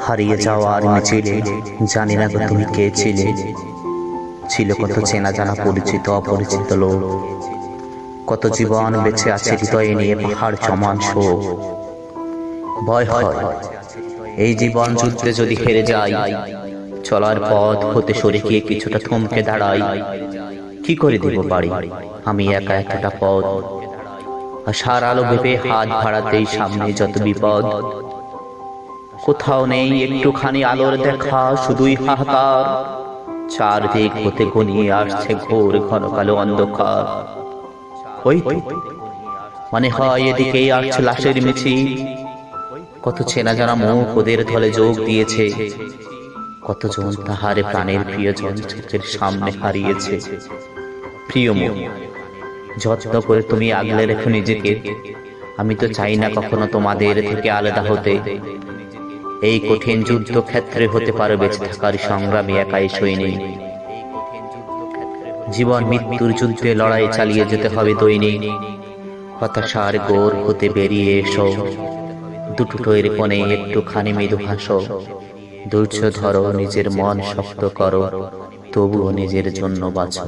হারিয়ে যাওয়ার মিছিলে জানি না গো তুমি কে ছিলে। ছিল কত চেনা জানা পরিচিত অপরিচিত লোক, কত জীবন বেঁচে আছে হৃদয়ে নিয়ে পাহাড় সমান শোক। ভয় হয় এই জীবন যুদ্ধে যদি হেরে যাই, চলার পথ হতে সরে গিয়ে কিছুটা থমকে দাঁড়াই। কি করে দিব বাড়ি আমি একা এতটা পথ, আশার আলো ভেবে হাত বাড়াতেই সামনে যত বিপদ। কোথাও নেই একটুখানি আলোর দেখা, শুধুই হাহাকার। চারদিক হতে ঘনিয়ে আসছে ঘোর ঘন কালো অন্ধকার। ওই তো মনে হয় এদিকেই আসছে লাশের মিছিল। কত চেনা জানা মুখ ওদের দলে যোগ দিয়েছে, কতজন তাহারে প্রাণের প্রিয়জন চোখের সামনে হারিয়েছে। প্রিয় মুখ, যত্ন করে তুমি আগলে রেখো নিজেকে। আমি তো চাই না কখনো তোমাদের থেকে আলাদা হতে। এই কঠিন যুদ্ধ ক্ষেত্রে হতে পারো বেঁচে থাকার সংগ্রামী একাই সৈনিক। জীবন মৃত্যুর যুদ্ধে লড়াই চালিয়ে যেতে হবে দৈনিক। হতাশার গোর হতে বেরিয়ে এসো, দুটোর কোণে একটুখানি মৃদু হাসো। ধৈর্য ধরো, নিজের মন শক্ত করো, তবুও নিজের জন্য বাঁচো।